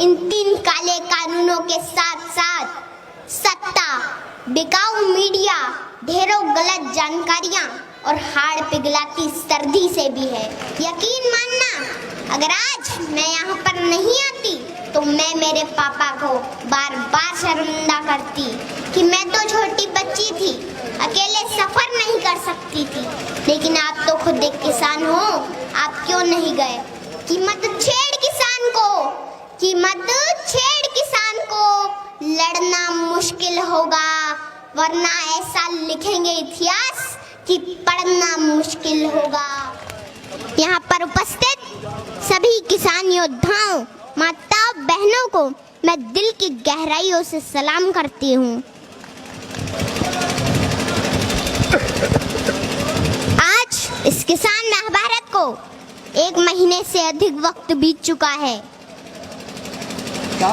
इन 3 काले कानूनों के साथ साथ सत्ता, बिकाऊ मीडिया, ढेरों गलत जानकारियां और हाड़ पिघलाती सर्दी से भी है। यकीन मानना, अगर आज मैं यहाँ पर नहीं आती तो मैं मेरे पापा को बार बार शर्मिंदा करती कि मैं तो छोटी बच्ची थी, अकेले सफर नहीं कर सकती थी। लेकिन आप तो खुद एक किसान हो, आप क्यों नहीं गए? कीमत छेड़ किसान को, कीमत छेड़ किसान को, लड़ना मुश्किल होगा, वरना ऐसा लिखेंगे इतिहास कि पढ़ना मुश्किल होगा। यहाँ पर उपस्थित सभी किसान योद्धाओं, माताओं, बहनों को मैं दिल की गहराइयों से सलाम करती हूँ। आज इस किसान महाभारत को 1 महीने से अधिक वक्त बीत चुका है।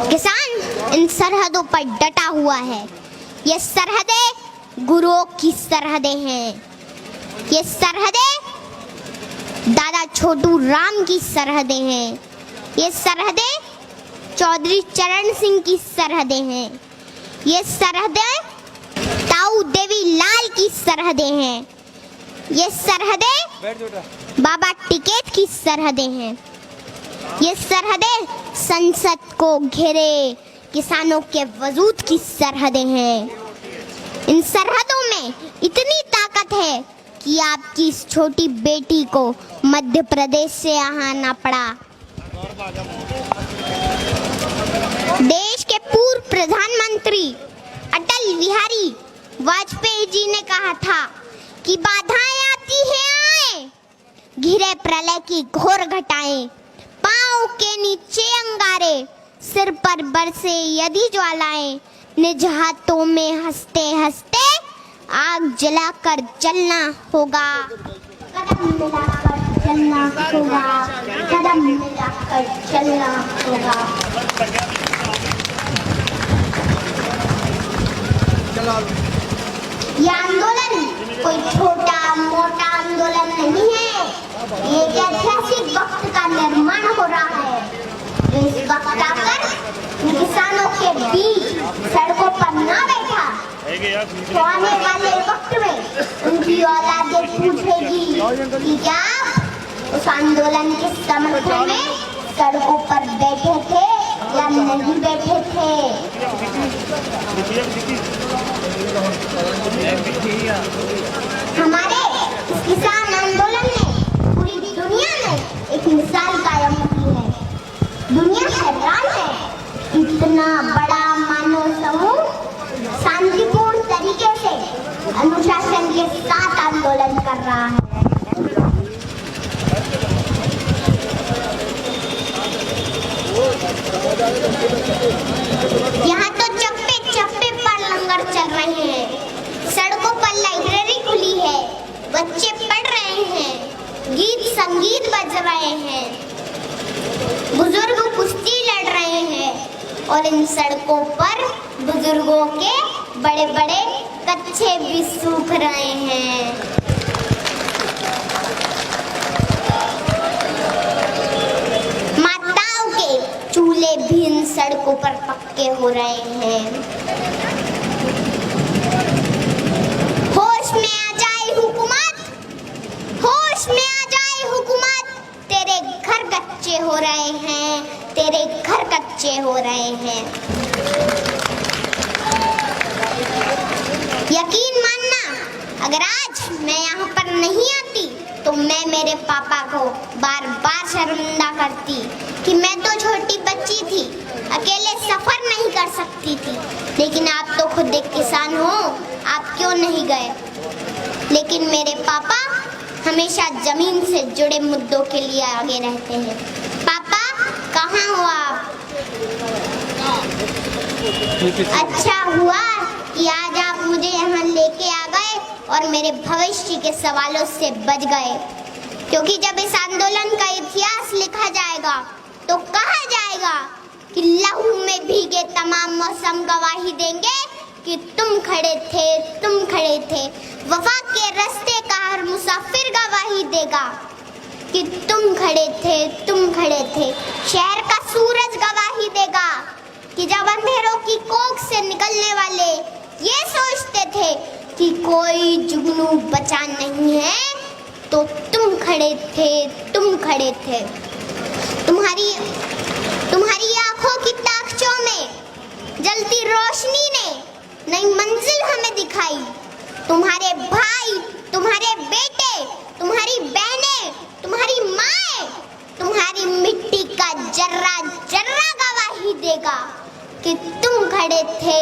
किसान इन सरहदों पर डटा हुआ है। ये सरहदें गुरुओं की सरहदें हैं। ये सरहदें दादा छोटू राम की सरहदें हैं। ये सरहदें चौधरी चरण सिंह की सरहदें हैं। ये सरहदें ताऊ देवी लाल की सरहदें हैं। ये सरहदें बाबा टिकैत की सरहदें हैं। ये सरहदें संसद को घेरे किसानों के वजूद की सरहदें हैं। इन सरहदों में इतनी ताकत है कि आपकी इस छोटी बेटी को मध्य प्रदेश से आना पड़ा। देश के पूर्व प्रधानमंत्री अटल बिहारी वाजपेयी जी ने कहा था कि बाधाएं आती हैं आए, घिरे प्रलय की घोर घटाएं, पांव के नीचे अंगारे, सिर पर बरसे यदि ज्वालाएं, निज हाथों में हंसते हंसते आग जलाकर जलना होगा। कदम मिलाकर चलना होगा, कदम मिलाकर चलना होगा। यह आंदोलन कोई छोटा मोटा आंदोलन नहीं है। ये एक ऐतिहासिक वक्त का निर्माण हो रहा है जो इस वक्त आकर किसानों के बीच सड़कों पर ना बैठा तो आने वाले वक्त में उनकी औलादें पूछेगी कि क्या उस आंदोलन के समर्थन में सड़कों पर बैठे थे या नहीं बैठे थे। हमारे इस किसान आंदोलन ने पूरी दुनिया में एक मिसाल कायम की है। दुनिया हैरान है, इतना बड़ा मानव समूह शांतिपूर्ण तरीके से अनुशासन के साथ आंदोलन कर रहा है। यहाँ तो चप्पे चप्पे पर लंगर चल रहे हैं, सड़कों पर लाइब्रेरी खुली है, बच्चे पढ़ रहे हैं, गीत संगीत बज रहे हैं, बुजुर्ग कुश्ती लड़ रहे हैं और इन सड़कों पर बुजुर्गों के बड़े बड़े कच्छे भी सूख रहे हैं। माताओं के चूल्हे भी इन सड़कों पर पक्के हो रहे हैं। होश में आ जाए हुकूमत, होश में आ जाए हुकूमत, तेरे घर कच्चे हो रहे हैं, तेरे घर कच्चे हो रहे हैं। यकीन मानना, अगर आज मैं यहाँ पर नहीं आती तो मैं मेरे पापा को बार बार शर्मिंदा करती कि मैं तो छोटी बच्ची थी, अकेले सफर नहीं कर सकती थी। लेकिन आप तो खुद एक किसान हो, आप क्यों नहीं गए? लेकिन मेरे पापा हमेशा जमीन से जुड़े मुद्दों के लिए आगे रहते हैं। पापा कहाँ हो आप? अच्छा हुआ कि आज आप मुझे यहाँ लेके आ गए और मेरे भविष्य के सवालों से बच गए, क्योंकि जब इस आंदोलन का इतिहास लिखा जाएगा तो कहा जाएगा कि लहू में भीगे तमाम मौसम गवाही देंगे कि तुम खड़े थे, तुम खड़े थे। वफा के रास्ते का हर मुसाफिर गवाही देगा कि तुम खड़े थे, तुम खड़े थे। शहर का सूरज गवाही देगा कि जब अंधेरों की कोख से निकलने वाले ये सोचते थे कि कोई जुगनू बचा नहीं है, तो तुम खड़े थे। तुम्हारी आंखों की ताकचों में जलती रोशनी ने नई मंजिल हमें दिखाई। तुम्हारे भाई, तुम्हारे बेटे, तुम्हारी बहनें, तुम्हारी माएं, तुम्हारी मिट्टी का जर्रा जर्रा गवाही देगा कि तुम खड़े थे।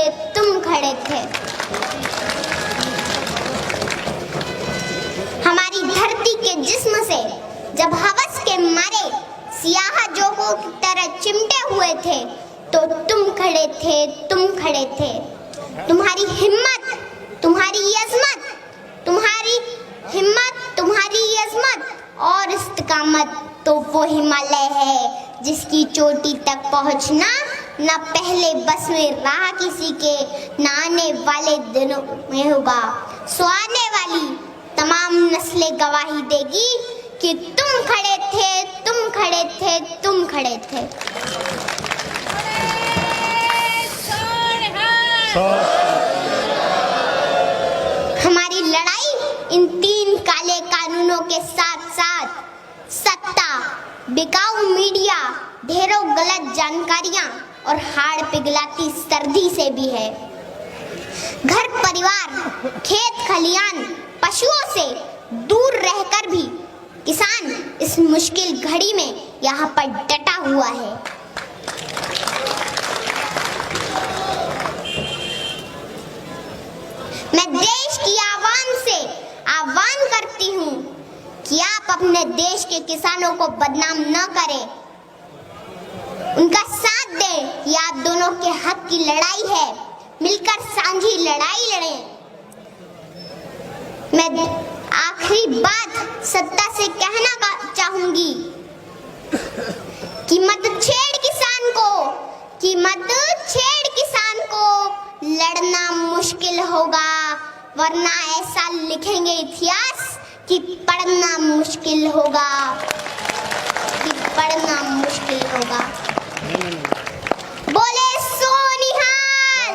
हमारी धरती के जिस्म से जब हवस के मारे सियाह जोगों की तरह चिमटे हुए थे, तो तुम खड़े थे। तुम्हारी हिम्मत, तुम्हारी अज़मत और इस्तिकामत तो वो हिमालय है जिसकी चोटी तक पहुंचना न पहले बस में रहा किसी के, न आने वाले दिनों में होगा। सो आने वाली तमाम नस्लें गवाही देगी कि तुम खड़े थे। हमारी लड़ाई इन 3 काले कानूनों के साथ साथ सत्ता, बिकाऊ मीडिया, ढेरों गलत जानकारियां और हाड़ पिघलाती सर्दी से भी है। घर परिवार, खेत खलियान, पशुओं से दूर रहकर भी किसान इस मुश्किल घड़ी में यहाँ पर डटा हुआ है। मैं देश की आवाम से आह्वान करती हूँ कि आप अपने देश के किसानों को बदनाम न करें, उनका साथ दें। ये आप दोनों के हक की लड़ाई है, मिलकर साझी लड़ाई लड़ें। मैं आखिरी बात सत्ता से कहना चाहूंगी कि मत छेड़ किसान को, लड़ना मुश्किल होगा, वरना ऐसा लिखेंगे इतिहास कि पढ़ना मुश्किल होगा। बोले सो निहाल।